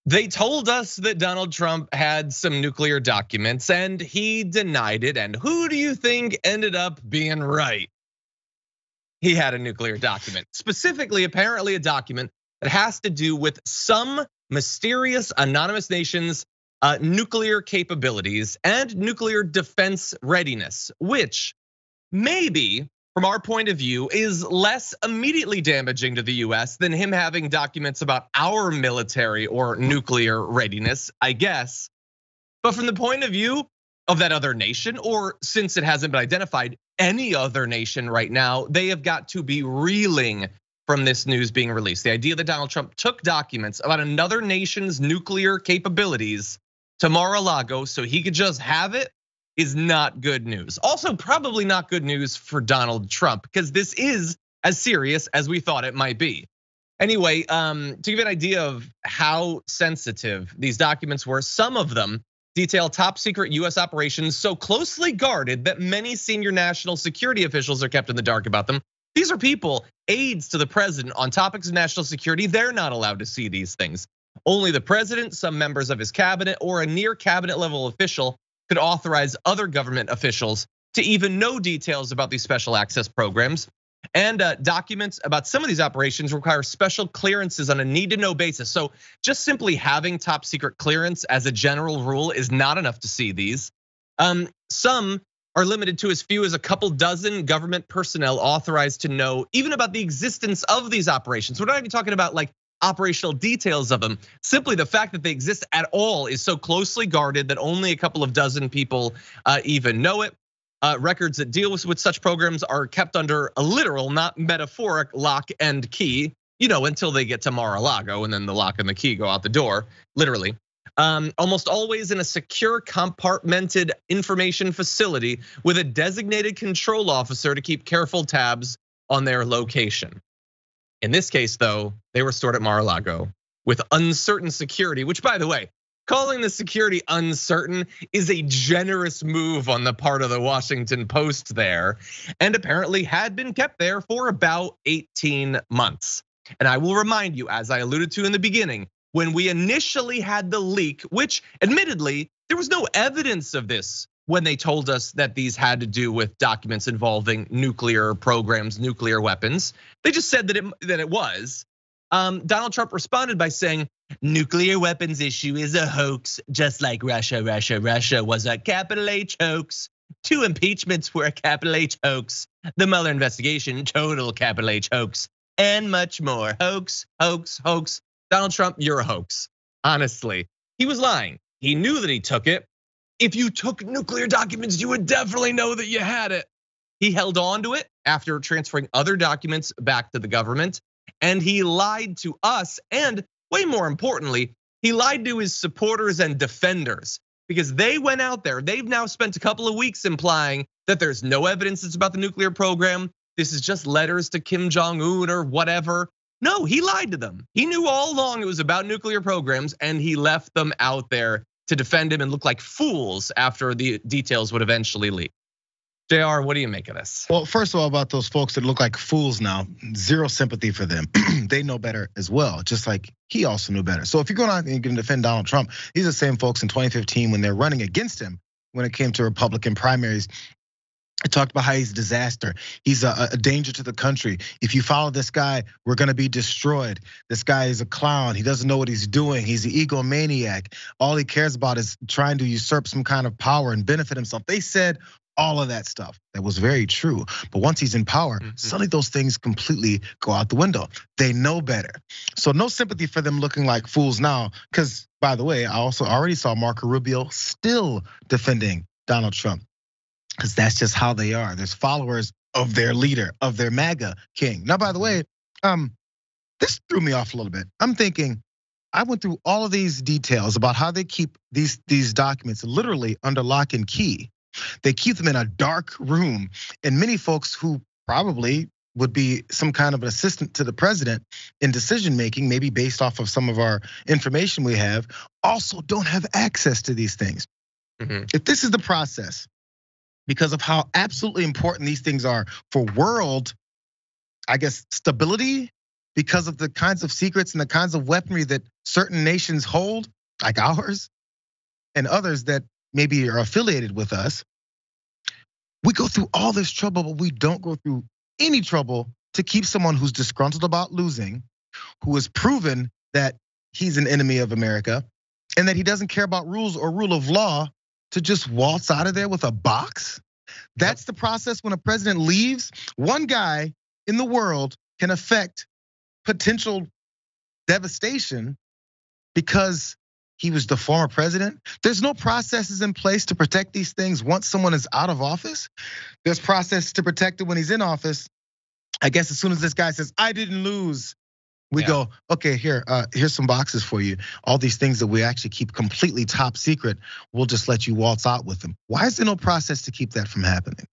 They told us that Donald Trump had some nuclear documents and he denied it. And who do you think ended up being right? He had a nuclear document, specifically, apparently a document that has to do with some mysterious anonymous nation's nuclear capabilities and nuclear defense readiness, which maybe from our point of view is less immediately damaging to the US than him having documents about our military or nuclear readiness, I guess. But from the point of view of that other nation, or since it hasn't been identified, any other nation right now, they have got to be reeling from this news being released. The idea that Donald Trump took documents about another nation's nuclear capabilities to Mar-a-Lago so he could just have it is not good news. Also, probably not good news for Donald Trump, because this is as serious as we thought it might be. Anyway, to give you an idea of how sensitive these documents were, some of them detail top secret US operations so closely guarded that many senior national security officials are kept in the dark about them. These are people, aides to the president on topics of national security. They're not allowed to see these things. Only the president, some members of his cabinet, or a near cabinet level official could authorize other government officials to even know details about these special access programs. And documents about some of these operations require special clearances on a need to know basis. So just simply having top secret clearance as a general rule is not enough to see these. Some are limited to as few as a couple dozen government personnel authorized to know even about the existence of these operations. We're not even talking about like operational details of them. Simply the fact that they exist at all is so closely guarded that only a couple of dozen people even know it. Records that deal with such programs are kept under a literal, not metaphoric, lock and key, until they get to Mar-a-Lago, and then the lock and the key go out the door, literally. Almost always in a secure, compartmented information facility with a designated control officer to keep careful tabs on their location. In this case, though, they were stored at Mar-a-Lago with uncertain security, which, by the way, calling the security uncertain is a generous move on the part of the Washington Post there, and apparently had been kept there for about 18 months. And I will remind you, as I alluded to in the beginning, when we initially had the leak, which admittedly, there was no evidence of this when they told us that these had to do with documents involving nuclear programs, nuclear weapons. They just said that it was. Donald Trump responded by saying, nuclear weapons issue is a hoax, just like Russia was a capital H hoax. 2 impeachments were a capital H hoax. The Mueller investigation, total capital H hoax, and much more. Hoax. Donald Trump, you're a hoax. Honestly, he was lying. He knew that he took it. If you took nuclear documents, you would definitely know that you had it. He held on to it after transferring other documents back to the government. And he lied to us, and way more importantly, he lied to his supporters and defenders, because they went out there. They've now spent a couple of weeks implying that there's no evidence it's about the nuclear program. This is just letters to Kim Jong-un or whatever. No, he lied to them. He knew all along it was about nuclear programs, and he left them out there to defend him and look like fools after the details would eventually leak. JR, what do you make of this? Well, first of all, about those folks that look like fools now, zero sympathy for them. They know better as well, just like he also knew better. So if you're going out and you're going to defend Donald Trump, these are the same folks in 2015 when they're running against him when it came to Republican primaries. I talked about how he's a disaster. He's a danger to the country. If you follow this guy, we're gonna be destroyed. This guy is a clown. He doesn't know what he's doing. He's an egomaniac. All he cares about is trying to usurp some kind of power and benefit himself. They said all of that stuff. That was very true. But once he's in power, suddenly those things completely go out the window. They know better. So no sympathy for them looking like fools now. Because by the way, I also already saw Marco Rubio still defending Donald Trump. Because that's just how they are. There's followers of their leader, of their MAGA king. Now, by the way, this threw me off a little bit. I'm thinking, I went through all of these details about how they keep these documents literally under lock and key. They keep them in a dark room, and many folks who probably would be some kind of an assistant to the president in decision making, maybe based off of some of our information we have, also don't have access to these things. If this is the process, because of how absolutely important these things are for world, I guess, stability, because of the kinds of secrets and the kinds of weaponry that certain nations hold, like ours, and others that maybe are affiliated with us. We go through all this trouble, but we don't go through any trouble to keep someone who's disgruntled about losing, who has proven that he's an enemy of America, and that he doesn't care about rules or rule of law, to just waltz out of there with a box. That's the process when a president leaves. One guy in the world can affect potential devastation because he was the former president. There's no processes in place to protect these things once someone is out of office. There's processes to protect it when he's in office. I guess as soon as this guy says, I didn't lose, we go, okay, here's some boxes for you. All these things that we actually keep completely top secret, we'll just let you waltz out with them. Why is there no process to keep that from happening?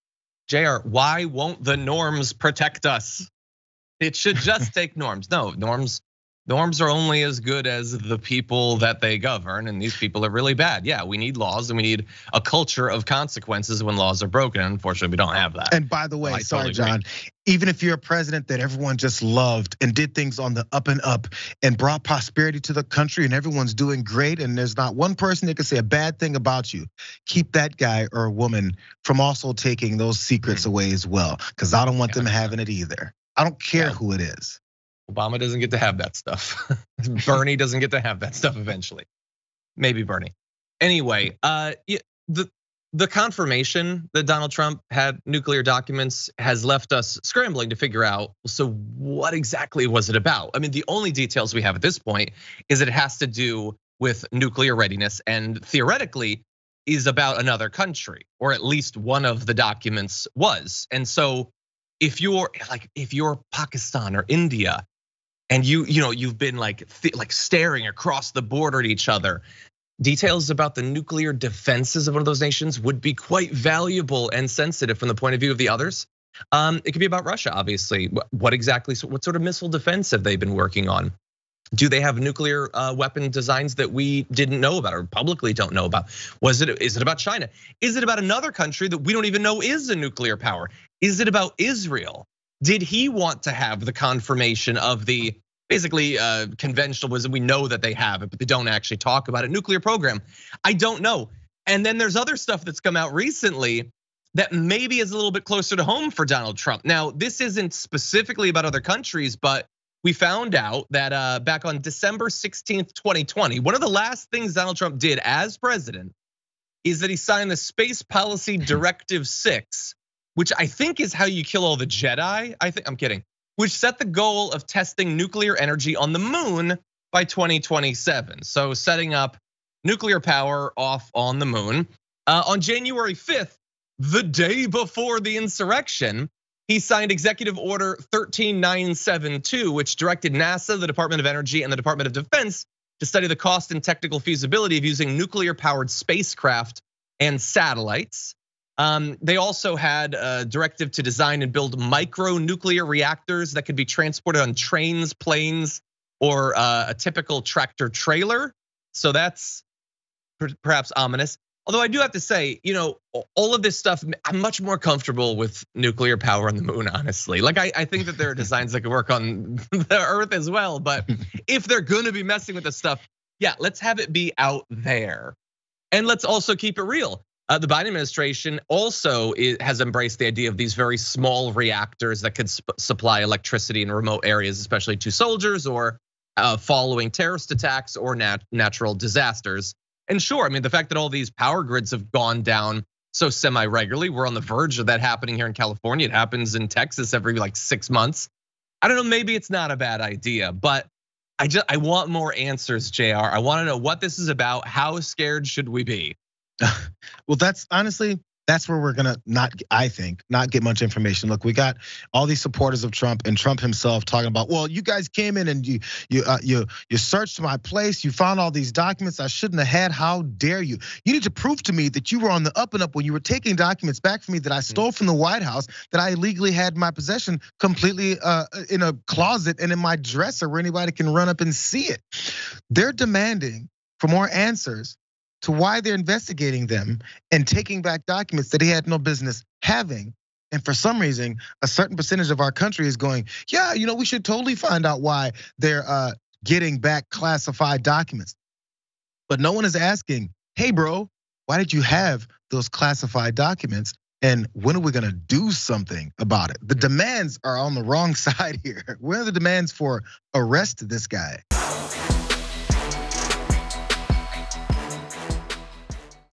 JR, why won't the norms protect us? It should just take norms. No, norms are only as good as the people that they govern, and these people are really bad. Yeah, we need laws and we need a culture of consequences when laws are broken. Unfortunately, we don't have that. And by the way, sorry, John, even if you're a president that everyone just loved and did things on the up and up and brought prosperity to the country and everyone's doing great and there's not one person that can say a bad thing about you, keep that guy or woman from also taking those secrets away as well, because I don't want them having it either. I don't care who it is. Obama doesn't get to have that stuff. Bernie doesn't get to have that stuff eventually. Maybe Bernie. Anyway, the confirmation that Donald Trump had nuclear documents has left us scrambling to figure out, so what exactly was it about? I mean, the only details we have at this point is that it has to do with nuclear readiness and theoretically is about another country, or at least one of the documents was. And so if you're Pakistan or India, and you've been like staring across the border at each other, details about the nuclear defenses of one of those nations would be quite valuable and sensitive from the point of view of the others. It could be about Russia, obviously. What sort of missile defense have they been working on? Do they have nuclear weapon designs that we didn't know about or publicly don't know about? Is it about China? Is it about another country that we don't even know is a nuclear power? Is it about Israel? Did he want to have the confirmation of the basically conventional wisdom we know that they have it, but they don't actually talk about it, nuclear program? I don't know. And then there's other stuff that's come out recently that maybe is a little bit closer to home for Donald Trump. Now, this isn't specifically about other countries, but we found out that back on December 16th, 2020, one of the last things Donald Trump did as president is that he signed the Space Policy Directive 6, which I think is how you kill all the Jedi. I'm kidding. Which set the goal of testing nuclear energy on the moon by 2027. So setting up nuclear power off on the moon. On January 5th, the day before the insurrection, he signed Executive Order 13972, which directed NASA, the Department of Energy, and the Department of Defense to study the cost and technical feasibility of using nuclear-powered spacecraft and satellites. They also had a directive to design and build micro-nuclear reactors that could be transported on trains, planes, or a typical tractor trailer. So that's perhaps ominous. Although I do have to say, all of this stuff, I'm much more comfortable with nuclear power on the moon, honestly. Like I think that there are designs that could work on the Earth as well. But if they're gonna be messing with this stuff, yeah, let's have it be out there. And let's also keep it real. The Biden administration also has embraced the idea of these very small reactors that could supply electricity in remote areas, especially to soldiers or following terrorist attacks or natural disasters. And sure, I mean, the fact that all these power grids have gone down so semi-regularly, we're on the verge of that happening here in California. It happens in Texas every like 6 months. I don't know, maybe it's not a bad idea, but I want more answers, JR. I want to know what this is about. How scared should we be? Well, that's where we're gonna not get much information. Look, we got all these supporters of Trump and Trump himself talking about, well, you guys came in and you searched my place, you found all these documents I shouldn't have had. How dare you? You need to prove to me that you were on the up and up when you were taking documents back from me that I stole from the White House, that I illegally had in my possession, completely in a closet and in my dresser where anybody can run up and see it. They're demanding for more answers to why they're investigating them and taking back documents that he had no business having. And for some reason, a certain percentage of our country is going, yeah, we should totally find out why they're getting back classified documents. But no one is asking, hey, bro, why did you have those classified documents? And when are we gonna do something about it? The demands are on the wrong side here. Where are the demands for arrest this guy?